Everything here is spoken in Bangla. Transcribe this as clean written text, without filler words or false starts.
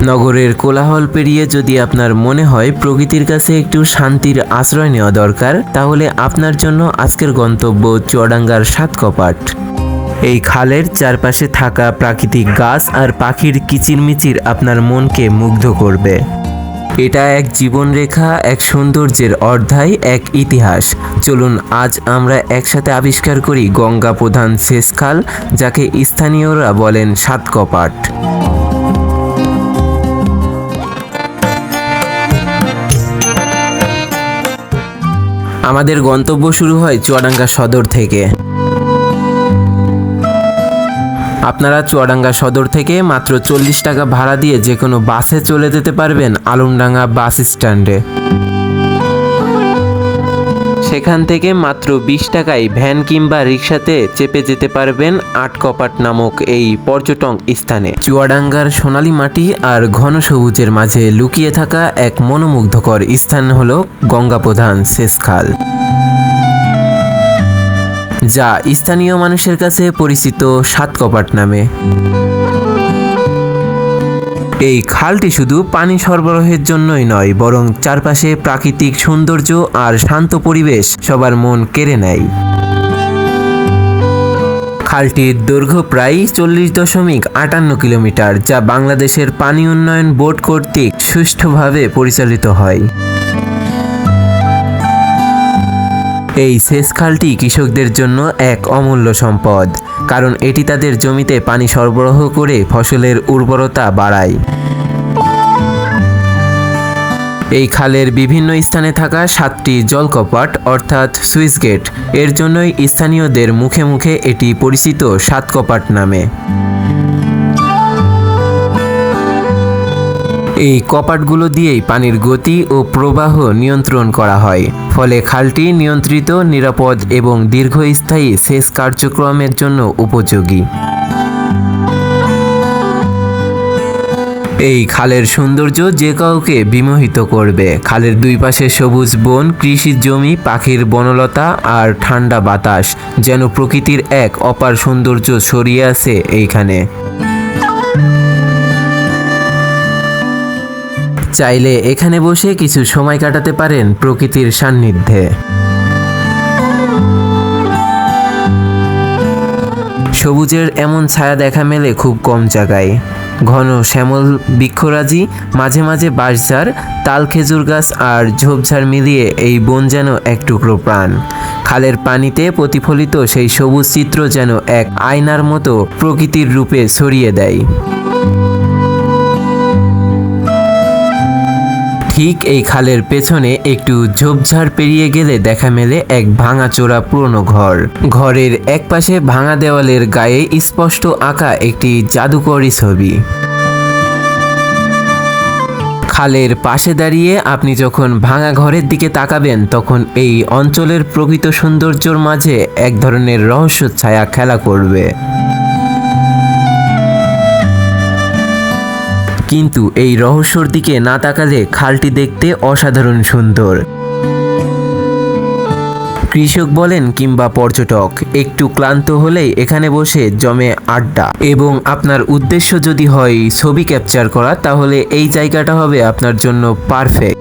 নগরের কোলাহল পেরিয়ে যদি আপনার মনে হয় প্রকৃতির কাছে একটু শান্তির আশ্রয় নেওয়া দরকার, তাহলে আপনার জন্য আজকের গন্তব্য চুয়াডাঙ্গার সাতকপাট। এই খালের চারপাশে থাকা প্রাকৃতিক গাছ আর পাখির কিচিরমিচির আপনার মনকে মুগ্ধ করবে। এটা এক জীবনরেখা, এক সৌন্দর্যের অধ্যায়, এক ইতিহাস। চলুন আজ আমরা একসাথে আবিষ্কার করি গঙ্গা প্রধান সেচ খাল, যাকে স্থানীয়রা বলেন সাতকপাট। আমাদের গন্তব্য শুরু হয় চুয়াডাঙ্গা সদর থেকে। আপনারা চুয়াডাঙ্গা সদর থেকে মাত্র 40 টাকা ভাড়া দিয়ে যে কোনো বাসে চলে যেতে পারবেন আলমডাঙ্গা বাস স্ট্যান্ডে। সেখান থেকে মাত্র 20 টাকায় ভ্যান কিংবা রিক্সাতে চেপে যেতে পারবেন আটকপাট নামক এই পর্যটন স্থানে। চুয়াডাঙ্গার সোনালী মাটি আর ঘন সবুজের মাঝে লুকিয়ে থাকা এক মনোমুগ্ধকর স্থান হলো গঙ্গা প্রধান সেচ খাল, যা স্থানীয় মানুষের কাছে পরিচিত সাতকপাট নামে। এই খালটি শুধু পানি সরবরাহের জন্যই নয়, বরং চারপাশে প্রাকৃতিক সৌন্দর্য আর শান্ত পরিবেশ সবার মন কেড়ে নেয়। খালটির দৈর্ঘ্য প্রায় 40.58 কিলোমিটার, যা বাংলাদেশের পানি উন্নয়ন বোর্ড কর্তৃক সুষ্ঠুভাবে পরিচালিত হয়। এই সেচ খালটি কৃষকদের জন্য এক অমূল্য সম্পদ, কারণ এটি তাদের জমিতে পানি সরবরাহ করে ফসলের উর্বরতা বাড়ায়। এই খালের বিভিন্ন স্থানে থাকা 7টি জলকপাট অর্থাৎ সুইচ গেট, এর জন্যই স্থানীয়দের মুখে মুখে এটি পরিচিত সাতকপাট নামে। এই কপাটগুলো দিয়েই পানির গতি ও প্রবাহ নিয়ন্ত্রণ করা হয়, ফলে খালটি নিয়ন্ত্রিত, নিরাপদ এবং দীর্ঘস্থায়ী সেচ কার্যক্রমের জন্য উপযোগী। এই খালের সৌন্দর্য যে কাউকে বিমোহিত করবে। খালের দুই পাশে সবুজ বন, কৃষি জমি, পাখির বনলতা আর ঠান্ডা বাতাস, যেন প্রকৃতির এক অপার সৌন্দর্য ছড়িয়ে আছে এইখানে। চাইলে এখানে বসে কিছু সময় কাটাতে পারেন প্রকৃতির সান্নিধ্যে। সবুজের এমন ছায়া দেখা মেলে খুব কম জায়গায়। ঘন শ্যামল বৃক্ষরাজি, মাঝে মাঝে বাঁশঝাড়, তাল খেজুর গাছ আর ঝোপঝাড় মিলিয়ে এই বন যেন এক টুকরো প্রাণ। খালের পানিতে প্রতিফলিত সেই সবুজ চিত্র যেন এক আয়নার মতো প্রকৃতির রূপে ছড়িয়ে দেয়। ঠিক এই খালের পেছনে একটু ঝোপঝাড় পেরিয়ে গেলে দেখা মেলে এক ভাঙাচোরা পুরনো ঘর। ঘরের এক পাশে ভাঙা দেওয়ালের গায়ে স্পষ্ট আঁকা একটি জাদুকরী ছবি। খালের পাশে দাঁড়িয়ে আপনি যখন ভাঙা ঘরের দিকে তাকাবেন, তখন এই অঞ্চলের প্রকৃত সৌন্দর্যের মাঝে এক ধরনের রহস্য ছায়া খেলা করবে। কিন্তু এই রহস্যর দিকে না তাকালে খালটি দেখতে অসাধারণ সুন্দর। কৃষক বলেন কিংবা পর্যটক, একটু ক্লান্ত হলেই এখানে বসে জমে আড্ডা, এবং আপনার উদ্দেশ্য যদি হয় ছবি ক্যাপচার করা, তাহলে এই জায়গাটা হবে আপনার জন্য পারফেক্ট।